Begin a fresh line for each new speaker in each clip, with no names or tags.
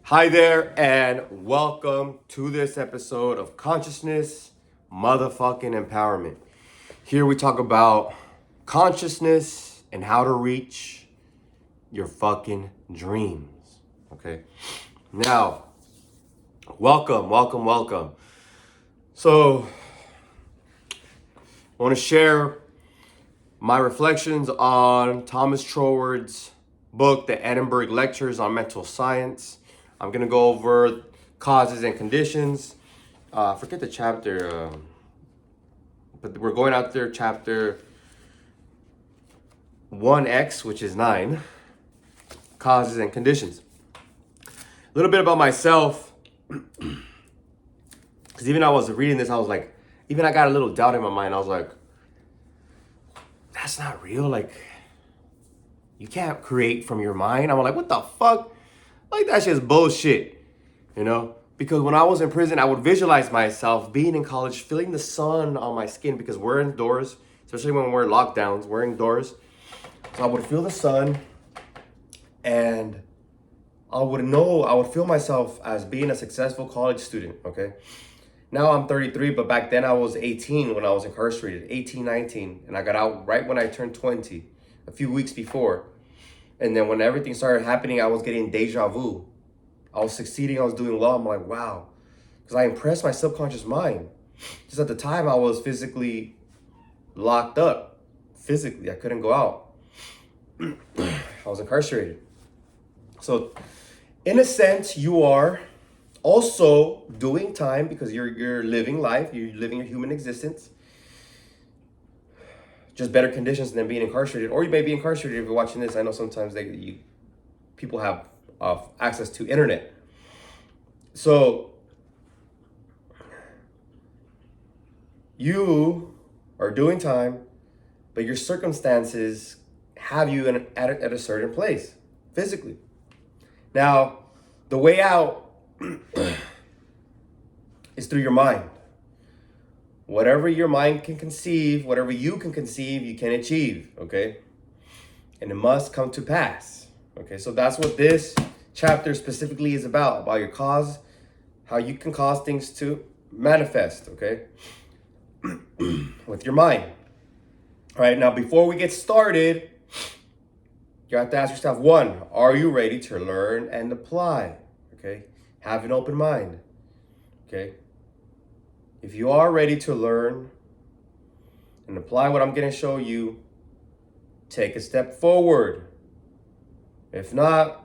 Hi there, and welcome to this episode of Consciousness Motherfucking Empowerment. Here we talk about consciousness and how to reach your fucking dreams. Okay? Now, welcome. So, I want to share my reflections on Thomas Troward's book, The Edinburg Lectures on Mental Science. I'm going to go over causes and conditions. Forget the chapter, but we're going out there, chapter 1X, which is 9, causes and conditions. A little bit about myself, because even I was reading this, I was like, even I got a little doubt in my mind. I was like, that's not real. Like, you can't create from your mind. I'm like, what the fuck? Like, that shit's bullshit, you know? Because when I was in prison, I would visualize myself being in college, feeling the sun on my skin because we're indoors, especially when we're in lockdowns, we're indoors. So I would feel the sun and I would feel myself as being a successful college student, okay? Now I'm 33, but back then I was 18 when I was incarcerated, 18, 19. And I got out right when I turned 20, a few weeks before. And then when everything started happening, I was getting deja vu. I was succeeding, I was doing well. I'm like, wow. Because I impressed my subconscious mind. Just at the time, I was physically locked up. Physically, I couldn't go out. I was incarcerated. So, in a sense, you are also doing time because you're living life, you're living your human existence. Just better conditions than being incarcerated. Or you may be incarcerated if you're watching this. I know sometimes people have access to internet. So you are doing time, but your circumstances have you at a certain place physically. Now, the way out is through your mind. Whatever your mind can conceive, whatever you can conceive, you can achieve, okay? And it must come to pass, okay? So that's what this chapter specifically is about your cause, how you can cause things to manifest, okay? With your mind. All right, now before we get started, you have to ask yourself, one, are you ready to learn and apply, okay? Have an open mind, okay? If you are ready to learn and apply what I'm going to show you, take a step forward. If not,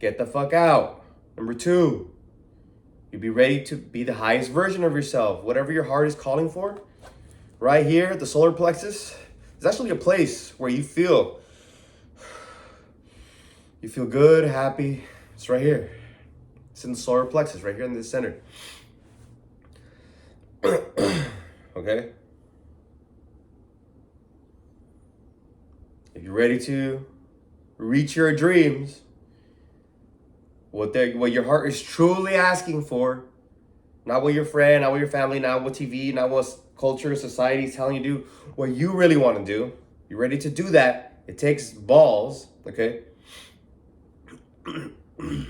get the fuck out. Number two, you be ready to be the highest version of yourself. Whatever your heart is calling for, right here, the solar plexus, is actually a place where you feel good, happy. It's right here. It's in the solar plexus, right here in the center. Okay? If you're ready to reach your dreams, what your heart is truly asking for, not what your friend, not what your family, not what TV, not what culture, society is telling you to do, what you really want to do, you're ready to do that. It takes balls, okay? Then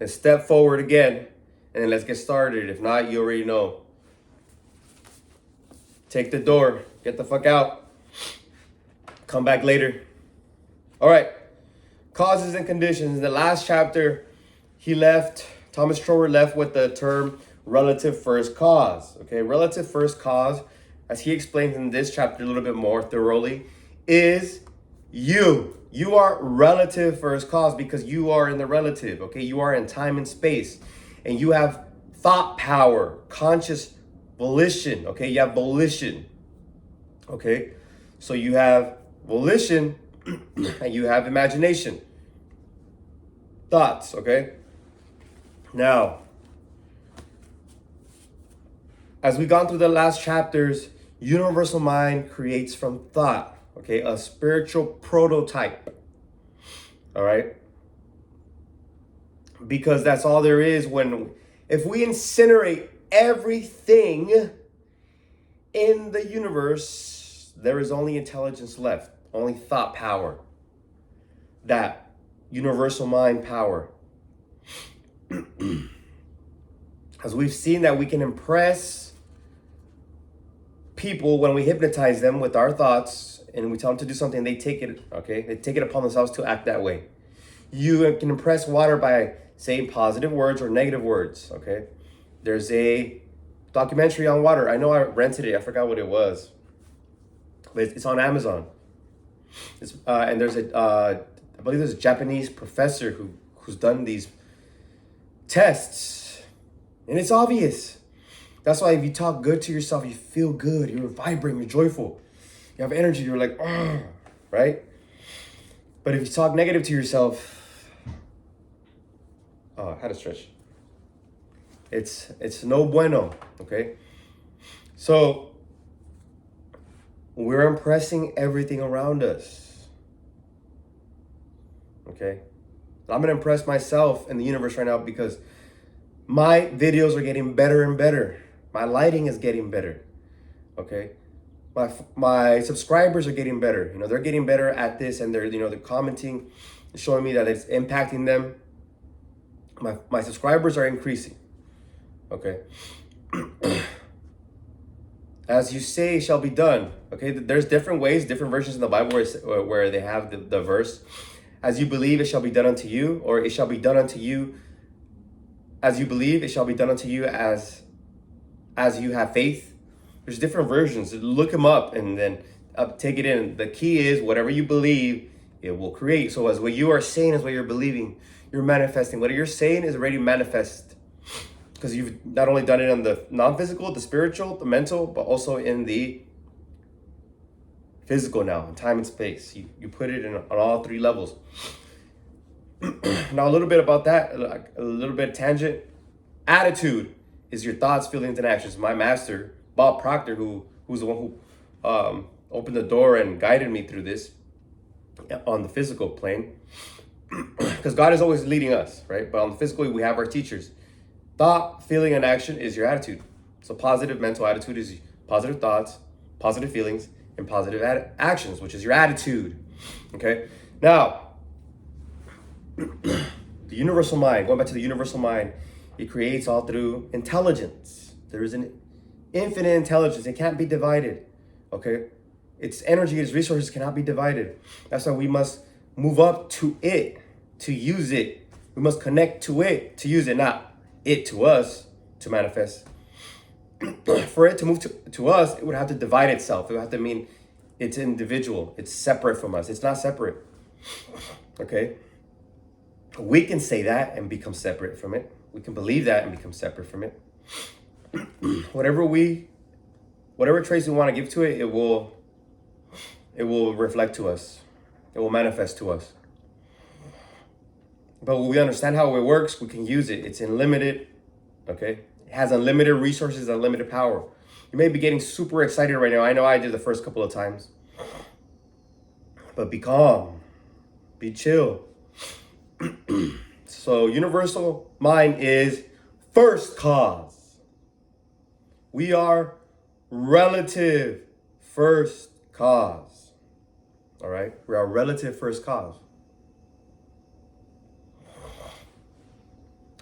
step forward again, and then let's get started. If not, you already know. Take the door. Get the fuck out. Come back later. All right. Causes and conditions. In the last chapter, Thomas Troward left with the term relative first cause. Okay, relative first cause, as he explains in this chapter a little bit more thoroughly, is you. You are relative first cause because you are in the relative. Okay, you are in time and space. And you have thought power, conscious volition, okay? You have volition, okay? So you have volition and you have imagination. Thoughts, okay? Now, as we've gone through the last chapters, universal mind creates from thought, okay? A spiritual prototype, all right? Because that's all there is if we incinerate everything in the universe, there is only intelligence left, only thought power, that universal mind power. As we've seen that we can impress people when we hypnotize them with our thoughts and we tell them to do something, they take it, okay? They take it upon themselves to act that way. You can impress water by saying positive words or negative words, okay? There's a documentary on water. I know I rented it. I forgot what it was. But it's on Amazon. And there's I believe there's a Japanese professor who's done these tests. And it's obvious. That's why if you talk good to yourself, you feel good. You're vibrant. You're joyful. You have energy. You're like, oh, right? But if you talk negative to yourself, I had to stretch. It's no bueno, okay? So we're impressing everything around us, okay? I'm gonna impress myself and the universe right now because my videos are getting better and better. My lighting is getting better, okay? My subscribers are getting better. You know, they're getting better at this, and they're commenting, showing me that it's impacting them. My subscribers are increasing, okay? As you say, it shall be done, okay? There's different ways, different versions in the Bible where they have the verse, as you believe, it shall be done unto you, or it shall be done unto you as you believe, it shall be done unto you as you have faith. There's different versions. Look them up and then take it in. The key is whatever you believe, it will create. So as what you are saying is what you're believing, you're manifesting. What you're saying is already manifest. Because you've not only done it on the non-physical, the spiritual, the mental, but also in the physical now, in time and space. You put it on all three levels. Now a little bit about that, a little bit of tangent. Attitude is your thoughts, feelings, and actions. My master, Bob Proctor, who's the one who opened the door and guided me through this on the physical plane. Because God is always leading us, right? But on the physical, we have our teachers. Thought, feeling, and action is your attitude. So positive mental attitude is positive thoughts, positive feelings, and positive actions, which is your attitude. Okay? Now, the universal mind, going back to the universal mind, it creates all through intelligence. There is an infinite intelligence. It can't be divided. Okay? Its energy, its resources cannot be divided. That's why we must move up to it, to use it. We must connect to it, to use it, not it to us, to manifest. For it to move to us, it would have to divide itself. It would have to mean it's individual. It's separate from us. It's not separate. Okay? We can say that and become separate from it. We can believe that and become separate from it. Whatever traits we want to give to it, it will reflect to us. It will manifest to us. But when we understand how it works, we can use it. It's unlimited, okay? It has unlimited resources, unlimited power. You may be getting super excited right now. I know I did the first couple of times. But be calm. Be chill. So universal mind is first cause. We are relative first cause. All right? We are relative first cause.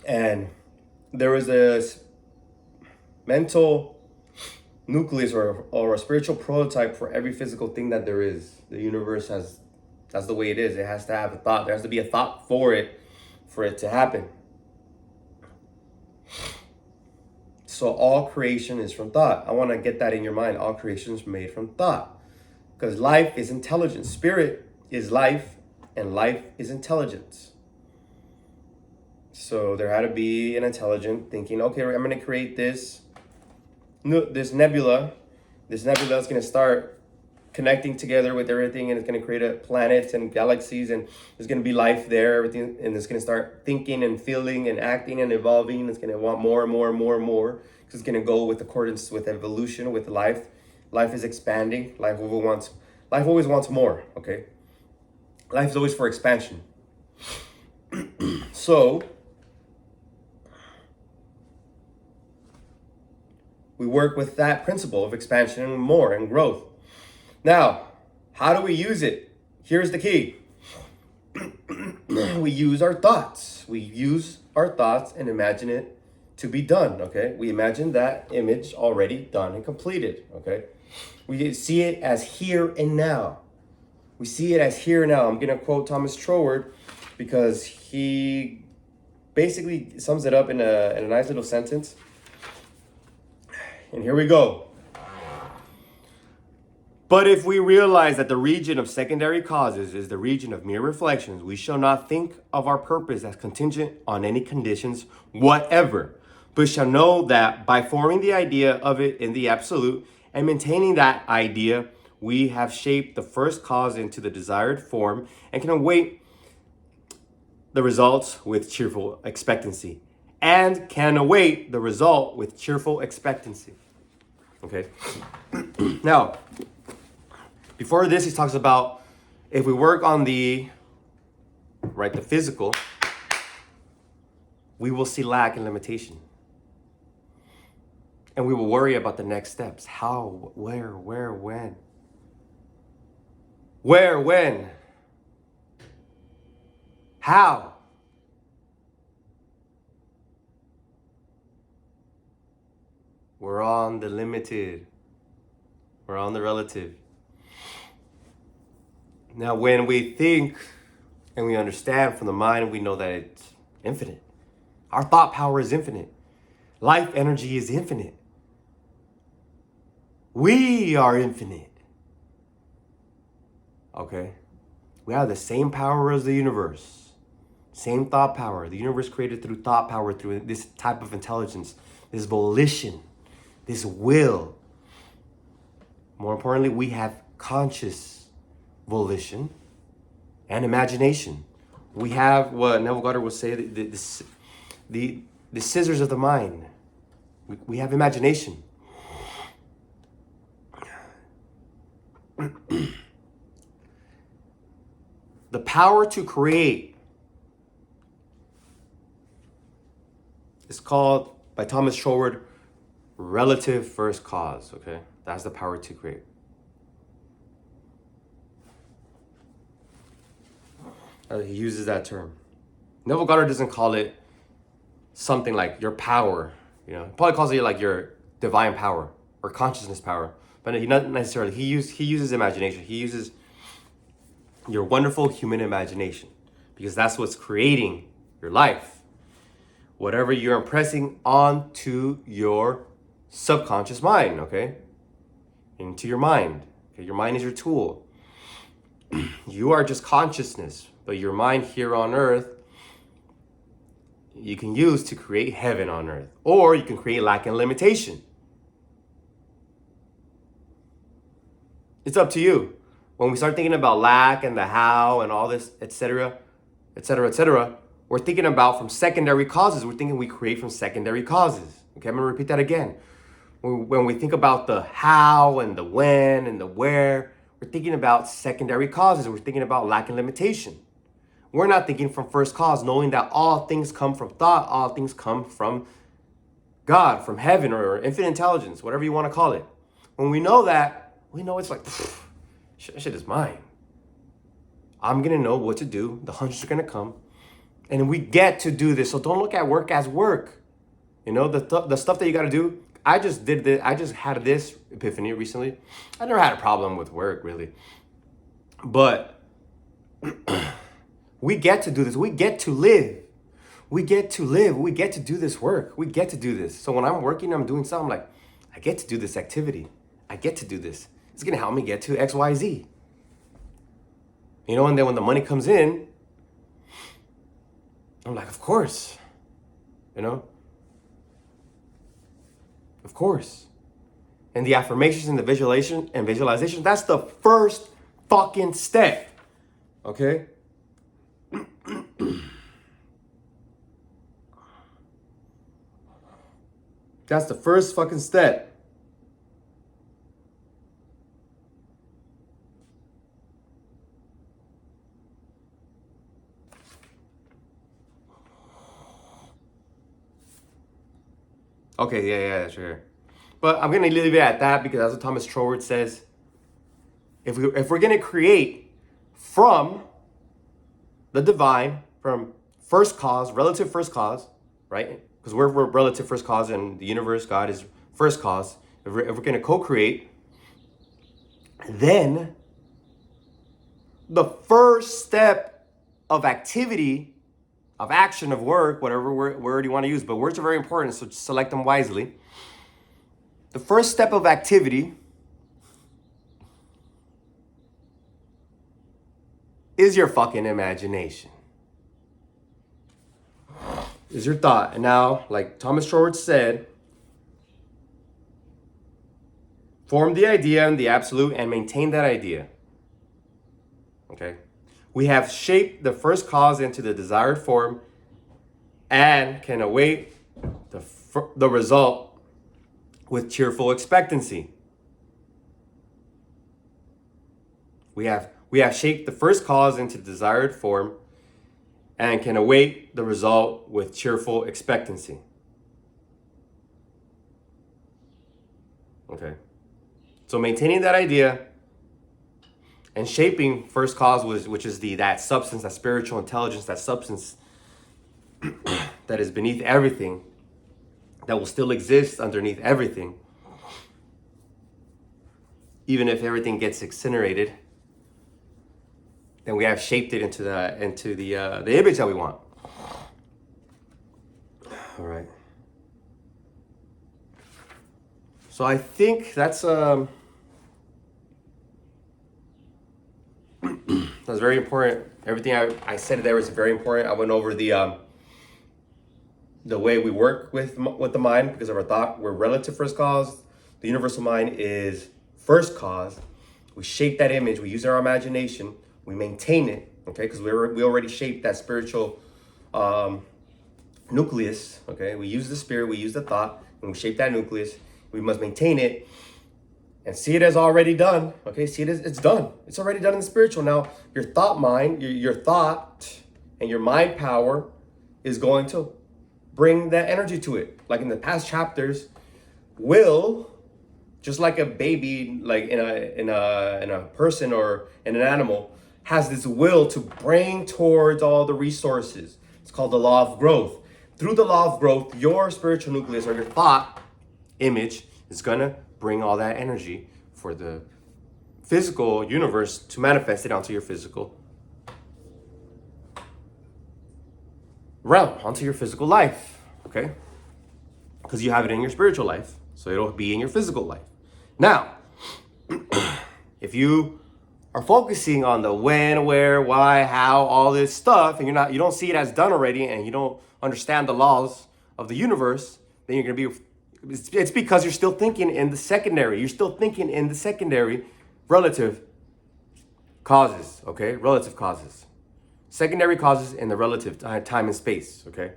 And there is a mental nucleus or a spiritual prototype for every physical thing that there is. The universe that's the way it is. It has to have a thought. There has to be a thought for it to happen. So all creation is from thought. I want to get that in your mind. All creation is made from thought. Because life is intelligence. Spirit is life, and life is intelligence. So there had to be an intelligent thinking, okay, I'm going to create this nebula. This nebula is going to start connecting together with everything, and it's going to create a planets and galaxies, and there's going to be life there, everything, and it's going to start thinking and feeling and acting and evolving. It's going to want more and more and more and more, because it's going to go with accordance with evolution, with life. Life is expanding. Life always wants more, okay? Life is always for expansion. So we work with that principle of expansion and more and growth. Now, how do we use it? Here's the key. We use our thoughts. We use our thoughts and imagine it to be done, okay? We imagine that image already done and completed, okay? We see it as here and now. We see it as here and now. I'm going to quote Thomas Troward because he basically sums it up in a nice little sentence. And here we go. But if we realize that the region of secondary causes is the region of mere reflections, we shall not think of our purpose as contingent on any conditions whatever, but shall know that by forming the idea of it in the absolute and maintaining that idea, we have shaped the first cause into the desired form and can await the results with cheerful expectancy. And can await the result with cheerful expectancy. Okay. Now, before this, he talks about if we work on the physical, we will see lack and limitation. And we will worry about the next steps. How, where, when? Where, when? How? We're on the limited. We're on the relative. Now, when we think and we understand from the mind, we know that it's infinite. Our thought power is infinite. Life energy is infinite. We are infinite. Okay? We have the same power as the universe. Same thought power. The universe created through thought power, through this type of intelligence, this volition, this will. More importantly, we have conscious volition and imagination. We have what Neville Goddard would say, the scissors of the mind. We have imagination. The power to create is called, by Thomas Troward, relative first cause, okay? That's the power to create. He uses that term. Neville Goddard doesn't call it something like your power, you know. He probably calls it like your divine power or consciousness power, but he not necessarily. He uses imagination. He uses your wonderful human imagination, because that's what's creating your life. Whatever you're impressing onto your subconscious mind, okay? Into your mind. Okay? Your mind is your tool. You are just consciousness, but your mind here on earth, you can use to create heaven on earth, or you can create lack and limitation. It's up to you. When we start thinking about lack and the how and all this, etc., we're thinking about from secondary causes. We're thinking we create from secondary causes. Okay, I'm going to repeat that again. When we think about the how and the when and the where, we're thinking about secondary causes. We're thinking about lack and limitation. We're not thinking from first cause, knowing that all things come from thought, all things come from God, from heaven or infinite intelligence, whatever you want to call it. When we know that, we know it's like, shit is mine. I'm going to know what to do. The hunches are going to come. And we get to do this. So don't look at work as work. You know, the stuff that you got to do. I just did this. I just had this epiphany recently. I never had a problem with work, really. But we get to do this. We get to live. We get to live. We get to do this work. We get to do this. So when I'm working, I'm doing something like, I get to do this activity. I get to do this. It's going to help me get to X, Y, Z. You know, and then when the money comes in, I'm like, of course. You know? Of course. And the affirmations and the visualization, that's the first fucking step. Okay? That's the first fucking step. Okay, yeah, sure. But I'm gonna leave it at that because that's what Thomas Troward says. If we're gonna create from the divine, from first cause, relative first cause, right? Because we're relative first cause and the universe, God is first cause. If we're going to co-create, then the first step of activity, of action, of work, whatever word you want to use, but words are very important, so select them wisely. The first step of activity is your fucking imagination. Is your thought. And now, like Thomas Troward said, form the idea and the absolute and maintain that idea. Okay? We have shaped the first cause into the desired form and can await the result with cheerful expectancy. We have shaped the first cause into the desired form and can await the result with cheerful expectancy. Okay. So maintaining that idea and shaping first cause, which is that substance, that spiritual intelligence, that substance that is beneath everything, that will still exist underneath everything, even if everything gets incinerated. Then we have shaped it into the image that we want. All right. So I think that's very important. Everything I said there was very important. I went over the way we work with the mind because of our thought. We're relative first cause. The universal mind is first cause. We shape that image. We use our imagination. We maintain it, okay? Because we already shaped that spiritual nucleus, okay? We use the spirit, we use the thought, and we shape that nucleus. We must maintain it and see it as already done, okay? See it as it's done. It's already done in the spiritual. Now, your thought mind, your thought and your mind power is going to bring that energy to it. Like in the past chapters, will, just like a baby, like in a person or in an animal, has this will to bring towards all the resources. It's called the law of growth. Through the law of growth, your spiritual nucleus or your thought image is gonna bring all that energy for the physical universe to manifest it onto your physical realm, onto your physical life, okay? Because you have it in your spiritual life, so it'll be in your physical life. Now, if you are focusing on the when, where, why, how, all this stuff, and you don't see it as done already, and you don't understand the laws of the universe, then you're gonna be. It's because you're still thinking in the secondary. You're still thinking in the secondary relative causes. Okay, relative causes, secondary causes in the relative time and space. Okay,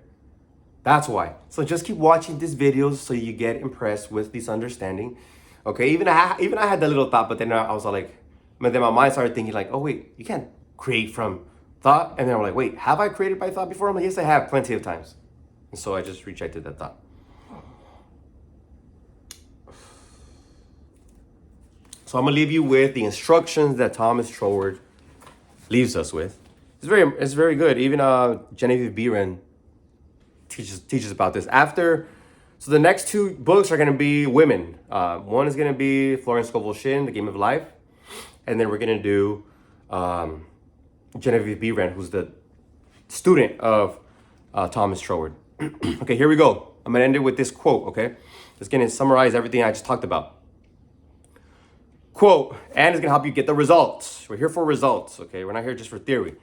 that's why. So just keep watching these videos so you get impressed with this understanding. Okay, even I had that little thought, but then I was like. But then my mind started thinking like, oh wait, you can't create from thought. And then I'm like, wait, have I created by thought before? I'm like, yes, I have plenty of times. And so I just rejected that thought. So I'm gonna leave you with the instructions that Thomas Troward leaves us with. It's very good. Even Genevieve Behrend teaches about this. So the next two books are gonna be women. One is gonna be Florence Scovel Shinn, The Game of Life. And then we're going to do Genevieve Behrend, who's the student of Thomas Troward. Okay, here we go. I'm going to end it with this quote, okay? It's going to summarize everything I just talked about. Quote, and it's going to help you get the results. We're here for results, okay? We're not here just for theory.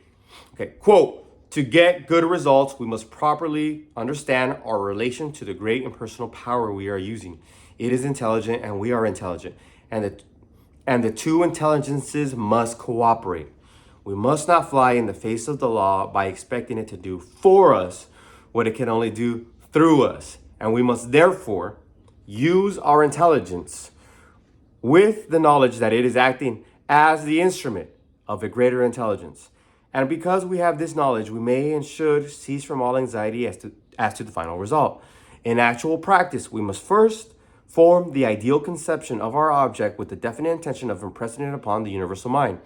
Okay, quote, to get good results, we must properly understand our relation to the great impersonal power we are using. It is intelligent and we are intelligent. And the two intelligences must cooperate. We must not fly in the face of the law by expecting it to do for us what it can only do through us. And we must therefore use our intelligence with the knowledge that it is acting as the instrument of a greater intelligence. And because we have this knowledge, we may and should cease from all anxiety as to the final result. In actual practice, we must first form the ideal conception of our object with the definite intention of impressing it upon the universal mind.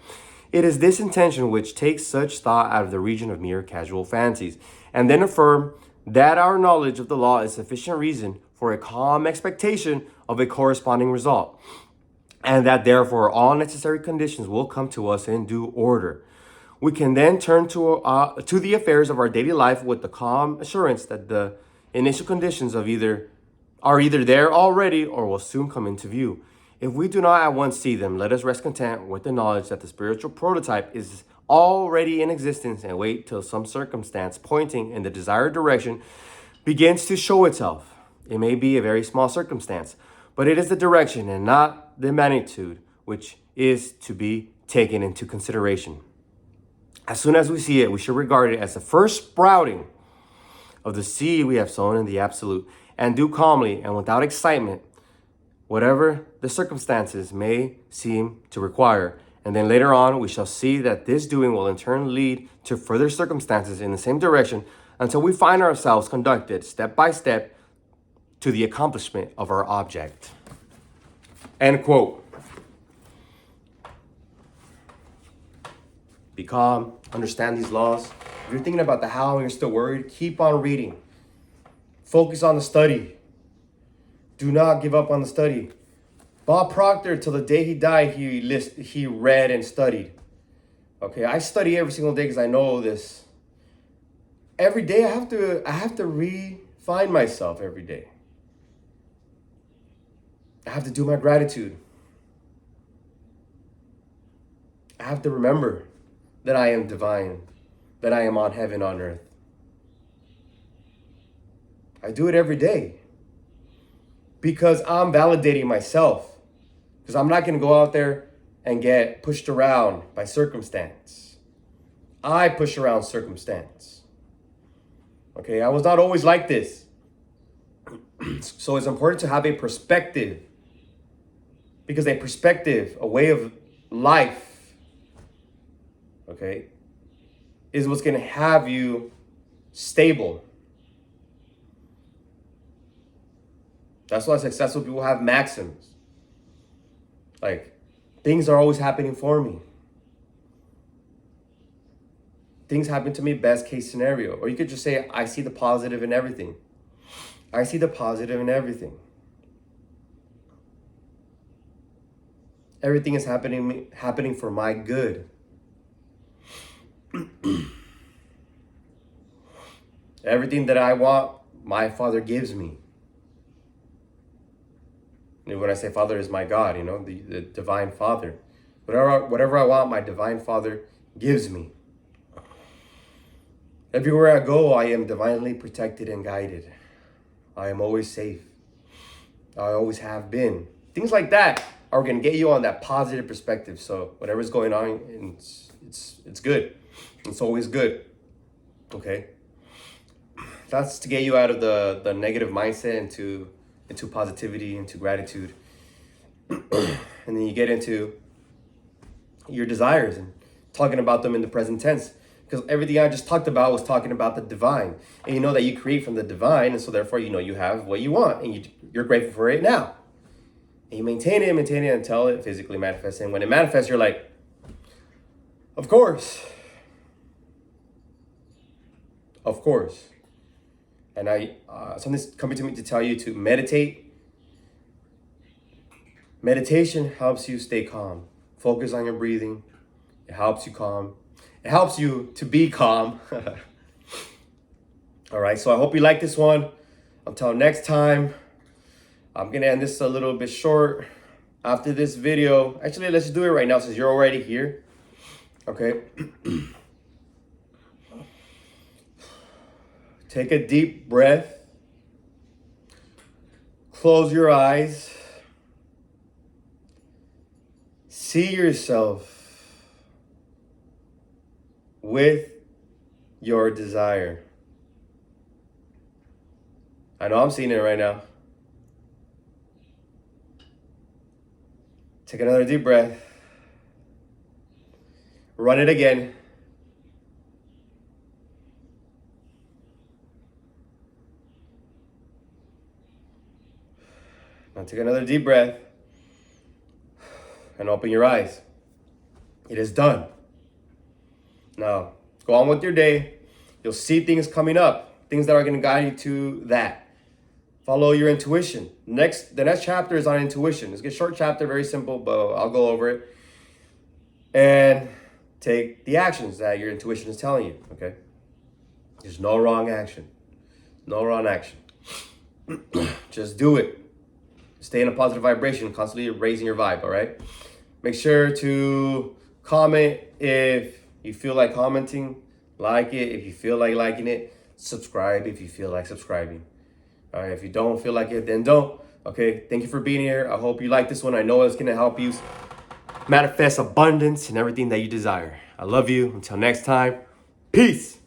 It is this intention which takes such thought out of the region of mere casual fancies and then affirm that our knowledge of the law is sufficient reason for a calm expectation of a corresponding result, and that therefore all necessary conditions will come to us in due order. We can then turn to the affairs of our daily life with the calm assurance that the initial conditions are either there already or will soon come into view. If we do not at once see them, let us rest content with the knowledge that the spiritual prototype is already in existence and wait till some circumstance pointing in the desired direction begins to show itself. It may be a very small circumstance, but it is the direction and not the magnitude which is to be taken into consideration. As soon as we see it, we should regard it as the first sprouting of the seed we have sown in the absolute, and do calmly and without excitement whatever the circumstances may seem to require. And then later on, we shall see that this doing will in turn lead to further circumstances in the same direction until we find ourselves conducted step by step to the accomplishment of our object. End quote. Be calm, understand these laws. If you're thinking about the how and you're still worried, keep on reading. Focus on the study. Do not give up on the study. Bob Proctor, till the day he died, he read and studied. Okay, I study every single day because I know this. Every day I have to refine myself every day. I have to do my gratitude. I have to remember that I am divine, that I am on heaven on earth. I do it every day because I'm validating myself, because I'm not going to go out there and get pushed around by circumstance. I push around circumstance. Okay, I was not always like this. So it's important to have a perspective, because a perspective, a way of life, okay, is what's going to have you stable. That's why successful people have maxims. Like, things are always happening for me. Things happen to me, best case scenario. Or you could just say, I see the positive in everything. I see the positive in everything. Everything is happening for my good. Everything that I want, my Father gives me. And when I say Father, is my God, the Divine Father. Whatever I want, my Divine Father gives me. Everywhere I go, I am divinely protected and guided. I am always safe. I always have been. Things like that are going to get you on that positive perspective. So whatever's going on, it's good. It's always good. Okay? That's to get you out of the negative mindset into positivity, into gratitude. And then you get into your desires and talking about them in the present tense. Because everything I just talked about was talking about the divine. And you know that you create from the divine, and so therefore you have what you want, and you're grateful for it now. And you maintain it until it physically manifests. And when it manifests, you're like, of course. Of course. And something's coming to me to tell you to meditate. Meditation helps you stay calm. Focus on your breathing. It helps you calm. It helps you to be calm. All right, so I hope you like this one. Until next time, I'm going to end this a little bit short after this video. Actually, let's just do it right now since you're already here. Okay. Take a deep breath. Close your eyes. See yourself with your desire. I know I'm seeing it right now. Take another deep breath. Run it again. Now take another deep breath and open your eyes. It is done. Now, go on with your day. You'll see things coming up, things that are going to guide you to that. Follow your intuition. The next chapter is on intuition. It's a short chapter, very simple, but I'll go over it. And take the actions that your intuition is telling you, okay? There's no wrong action. No wrong action. Just do it. Stay in a positive vibration, constantly raising your vibe, all right? Make sure to comment if you feel like commenting, like it if you feel like liking it, subscribe if you feel like subscribing. All right, if you don't feel like it, then don't. Okay, thank you for being here. I hope you like this one. I know it's gonna help you manifest abundance and everything that you desire. I love you. Until next time, peace.